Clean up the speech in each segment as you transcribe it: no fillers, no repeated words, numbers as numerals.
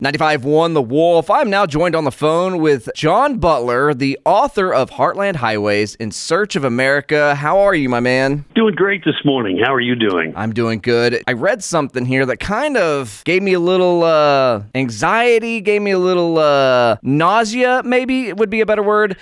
95.1 The Wolf. I'm now joined on the phone with John Butler, the author of Heartland Highways, In Search of America. How are you, my man? Doing great this morning. How are you doing? I'm doing good. I read something here that kind of gave me a little anxiety, gave me a little nausea, maybe it would be a better word.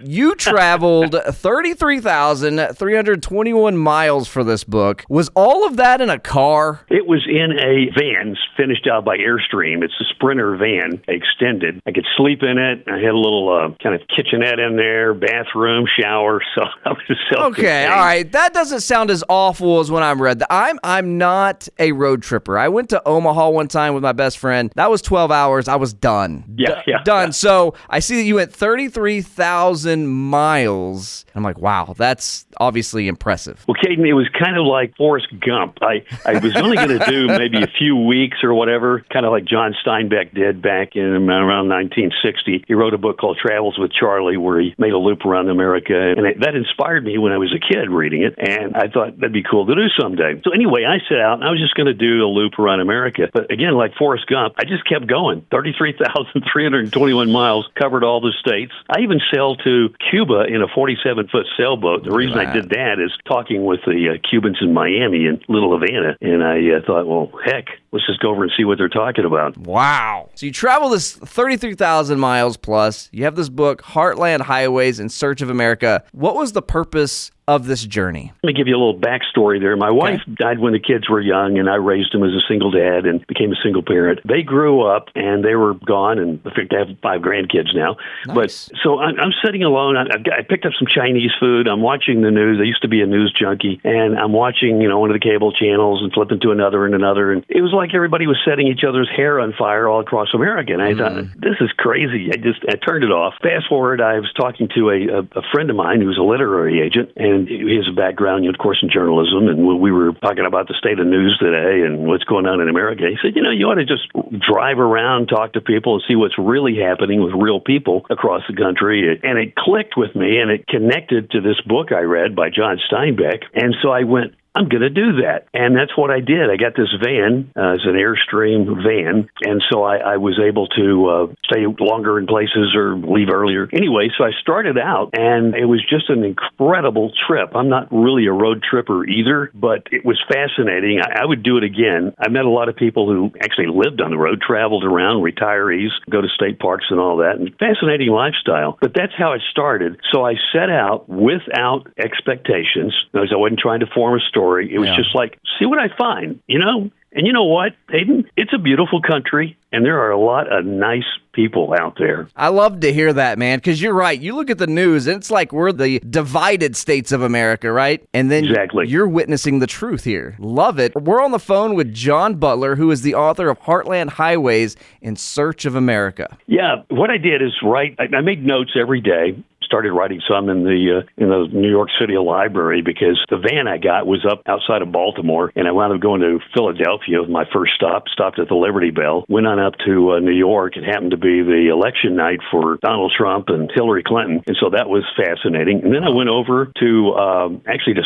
You traveled 33,321 miles for this book. Was all of that in a car? It was in a van finished out by Airstream. It's a Sprinter van, extended. I could sleep in it. I had a little kind of kitchenette in there, bathroom, shower. So I was self-contained. Okay, all right. That doesn't sound as awful as when I read that. I'm not a road tripper. I went to Omaha one time with my best friend. That was 12 hours. I was done. Yeah. Done. So I see that you went 33,000 miles. I'm like, wow, that's obviously impressive. Well, Caden, it was kind of like Forrest Gump. I was only going to do maybe a few weeks or whatever, kind of like John Steinbeck did back in around 1960. He wrote a book called Travels with Charley, where he made a loop around America, and that inspired me when I was a kid reading it, and I thought that'd be cool to do someday. So anyway, I set out, and I was just going to do a loop around America. But again, like Forrest Gump, I just kept going. 33,321 miles, covered all the states. I even sailed to Cuba in a 47-foot sailboat. The reason I did that is talking with the Cubans in Miami and Little Havana, and I thought, well, heck, let's just go over and see what they're talking about. Wow. So you travel this 33,000 miles plus. You have this book, Heartland Highways, In Search of America. What was the purpose of this journey? Let me give you a little backstory there. My wife died when the kids were young, and I raised them as a single dad and became a single parent. They grew up, and they were gone, and I think I have 5 grandkids now. Nice. But so I'm sitting alone. I picked up some Chinese food. I'm watching the news. I used to be a news junkie, and I'm watching, one of the cable channels and flipping to another and another. And it was like everybody was setting each other's hair on fire all across America. And I thought, this is crazy. I turned it off. Fast forward, I was talking to a friend of mine who's a literary agent, and he has a background, of course, in journalism, and we were talking about the state of news today and what's going on in America. He said, you ought to just drive around, talk to people, and see what's really happening with real people across the country. And it clicked with me, and it connected to this book I read by John Steinbeck. And so I went, I'm going to do that. And that's what I did. I got this van. It's an Airstream van. And so I was able to stay longer in places or leave earlier. Anyway, so I started out, and it was just an incredible trip. I'm not really a road tripper either, but it was fascinating. I would do it again. I met a lot of people who actually lived on the road, traveled around, retirees, go to state parks and all that, and fascinating lifestyle. But that's how it started. So I set out without expectations, because I wasn't trying to form a story. It was just like, see what I find, And you know what, Hayden? It's a beautiful country, and there are a lot of nice people out there. I love to hear that, man, because you're right. You look at the news, and it's like we're the divided states of America, right? And then you're witnessing the truth here. Love it. We're on the phone with John Butler, who is the author of Heartland Highways, In Search of America. Yeah, what I did is I made notes every day. Started writing some in the New York City Library, because the van I got was up outside of Baltimore, and I wound up going to Philadelphia with my first stop, stopped at the Liberty Bell, went on up to New York. It happened to be the election night for Donald Trump and Hillary Clinton, and so that was fascinating. And then I went over to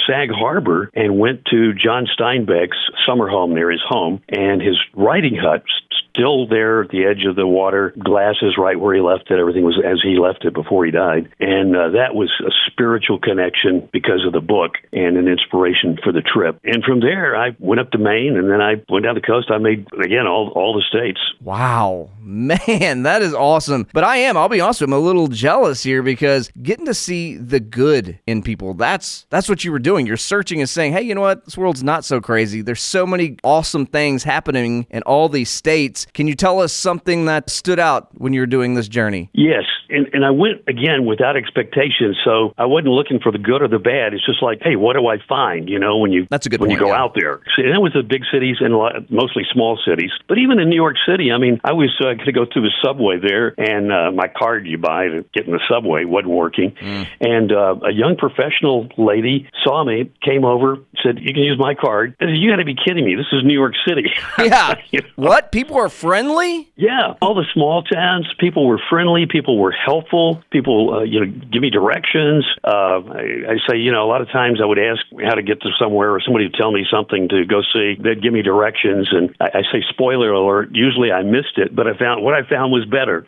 Sag Harbor and went to John Steinbeck's summer home near his home, and his writing hut still there at the edge of the water, glasses right where he left it. Everything was as he left it before he died. And that was a spiritual connection because of the book and an inspiration for the trip. And from there, I went up to Maine, and then I went down the coast. I made, again, all the states. Wow. Man, that is awesome. But I'll be honest with you, I'm a little jealous here, because getting to see the good in people, that's what you were doing. You're searching and saying, hey, you know what? This world's not so crazy. There's so many awesome things happening in all these states. Can you tell us something that stood out when you were doing this journey? Yes. And I went, again, without expectations. So I wasn't looking for the good or the bad. It's just like, hey, what do I find, when you go out there? See, and that was the big cities and mostly small cities. But even in New York City, I was going to go through the subway there, and my card you buy to get in the subway wasn't working. And a young professional lady saw me, came over, said, you can use my card. I said, you got to be kidding me. This is New York City. Yeah. What? People are friendly? Yeah, all the small towns, people were friendly, people were helpful, people, give me directions. I say, a lot of times I would ask how to get to somewhere, or somebody would tell me something to go see. They'd give me directions, and I say, spoiler alert, usually I missed it, but what I found was better.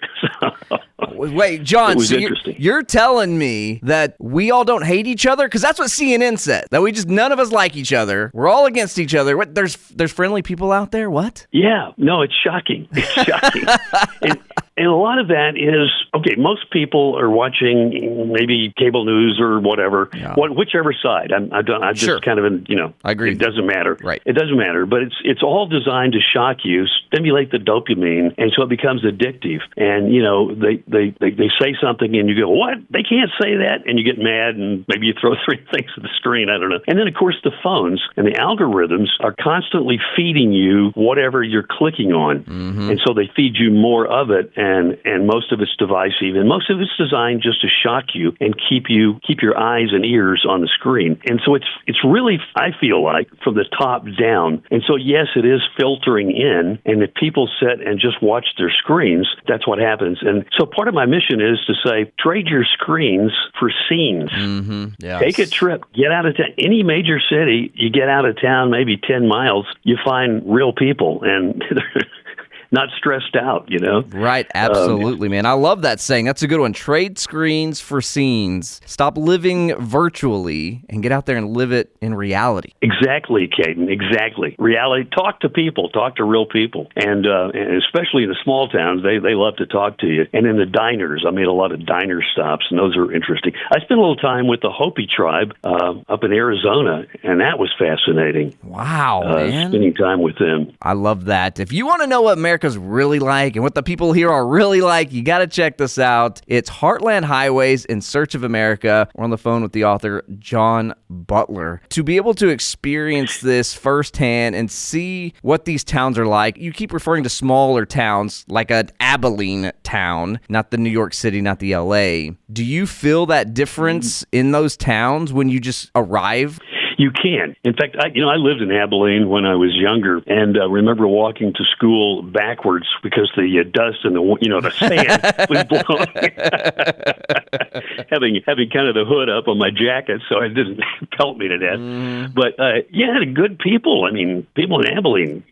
Wait, John, so interesting. You're telling me that we all don't hate each other? Because that's what CNN said, that none of us like each other. We're all against each other. What, there's friendly people out there? What? Yeah, no, it's shocking. It's shocking. And a lot of that is, okay, most people are watching maybe cable news or whatever, whichever side. I'm just sure. kind of I agree. It doesn't matter. Right. It doesn't matter, but it's all designed to shock you, stimulate the dopamine, and so it becomes addictive. And, they say something and you go, what? They can't say that? And you get mad and maybe you throw 3 things at the screen. I don't know. And then, of course, the phones and the algorithms are constantly feeding you whatever you're clicking on. Mm-hmm. And so they feed you more of it. And most of it's divisive, and most of it's designed just to shock you and keep your eyes and ears on the screen. And so it's really, I feel like, from the top down. And so yes, it is filtering in, and if people sit and just watch their screens, that's what happens. And so part of my mission is to say, trade your screens for scenes. Mm-hmm. Yes. Take a trip, get out of town. Any major city, you get out of town maybe 10 miles, you find real people, and not stressed out, Right, absolutely, man. I love that saying. That's a good one. Trade screens for scenes. Stop living virtually and get out there and live it in reality. Exactly, Caden, exactly. Reality, talk to people, talk to real people. And especially in the small towns, they love to talk to you. And in the diners, I made a lot of diner stops, and those are interesting. I spent a little time with the Hopi tribe up in Arizona, and that was fascinating. Wow, man. Spending time with them. I love that. If you want to know what America's really like and what the people here are really like, you got to check this out. It's Heartland Highways in Search of America. We're on the phone with the author, John Butler. To be able to experience this firsthand and see what these towns are like, you keep referring to smaller towns like an Abilene town, not the New York City, not the LA. Do you feel that difference in those towns when you just arrive? You can. In fact, I lived in Abilene when I was younger, and remember walking to school backwards because the dust and the sand was blowing. having kind of the hood up on my jacket so it didn't pelt me to death. But good people. I mean, people in Abilene,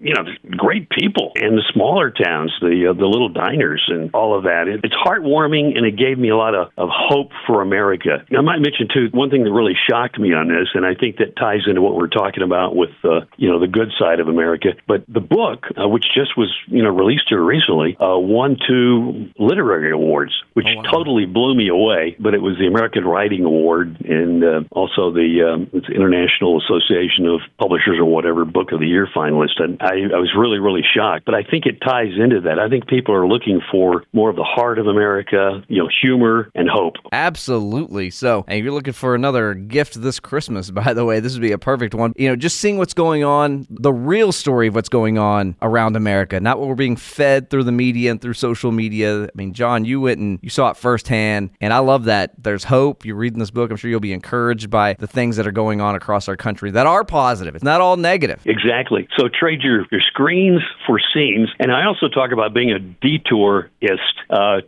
great people. And the smaller towns, the little diners and all of that. It's heartwarming, and it gave me a lot of hope for America. I might mention too, one thing that really shocked me on this, and I think that ties into what we're talking about with the good side of America. But the book, which just was released here recently, won 2 literary awards, which totally blew me away. But it was the American Writing Award and also the International Association of Publishers or whatever Book of the Year finalist. And I was really, really shocked. But I think it ties into that. I think people are looking for more of the heart of America, humor and hope. Absolutely. So, if you're looking for another gift this Christmas, by the way, this would be a perfect one. Just seeing what's going on, the real story of what's going on around America, not what we're being fed through the media and through social media. I mean, John, you went and you saw it firsthand, and I love that. There's hope. You're reading this book. I'm sure you'll be encouraged by the things that are going on across our country that are positive. It's not all negative. Exactly. So trade your screens for scenes. And I also talk about being a detourist,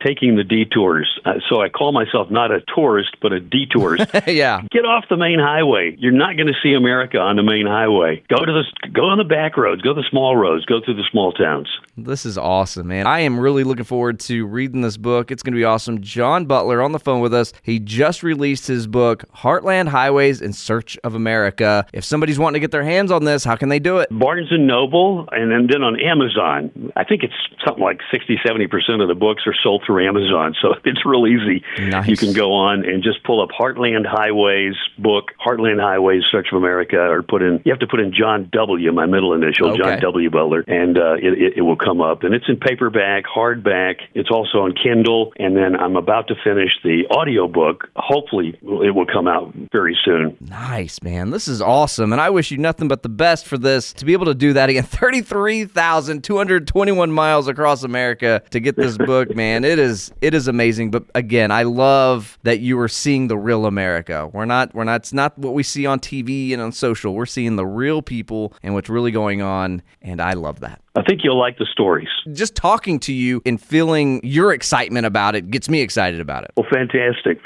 taking the detours. So I call myself not a tourist, but a detourist. Yeah. Get off the main highway. You're not going to see America on the main highway. Go on the back roads, go the small roads, go through the small towns. This is awesome, man. I am really looking forward to reading this book. It's going to be awesome. John Butler on the phone with us. He just released his book, Heartland Highways in Search of America. If somebody's wanting to get their hands on this, how can they do it? Barnes & Noble, and then on Amazon. I think it's something like 60-70% of the books are sold through Amazon, so it's real easy. Nice. You can go on and just pull up Heartland Highways book, Heartland Highways Search of America, or you have to put in John W., my middle initial, okay. John W. Butler, and it will come up. And it's in paperback, hardback. It's also on Kindle, and then I'm about to finish the audiobook. Hopefully it will come out very soon. Nice, man. This is awesome. And I wish you nothing but the best for this, to be able to do that again. 33,221 miles across America to get this book, man. It is amazing. But again, I love that you are seeing the real America. It's not what we see on TV and on social. We're seeing the real people and what's really going on. And I love that. I think you'll like the stories. Just talking to you and feeling your excitement about it gets me excited about it. Well, fantastic.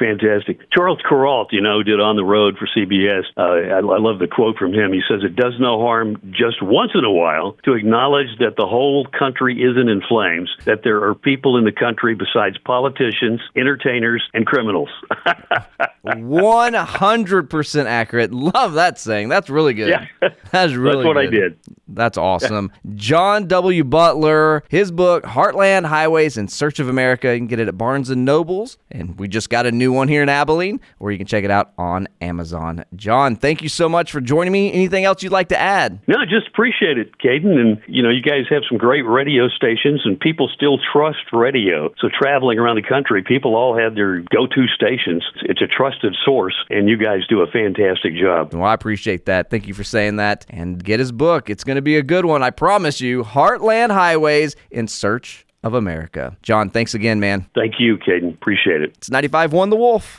Charles Kerouac, did On the Road for CBS. I love the quote from him. He says, "It does no harm just once in a while to acknowledge that the whole country isn't in flames, that there are people in the country besides politicians, entertainers, and criminals." 100% accurate. Love that saying. That's really good. Yeah. That's really what good. I did. That's awesome. John W. Butler, his book, Heartland Highways in Search of America. You can get it at Barnes & Nobles, and we just got a new one here in Abilene, or you can check it out on Amazon. John, thank you so much for joining me. Anything else you'd like to add? No, just appreciate it, Caden. And, you guys have some great radio stations, and people still trust radio. So traveling around the country, people all have their go-to stations. It's a trusted source, and you guys do a fantastic job. Well, I appreciate that. Thank you for saying that. And get his book. It's going to be a good one, I promise you. Heartland Highways in Search of America. John, thanks again, man. Thank you, Caden. Appreciate it. It's 95.1 The Wolf.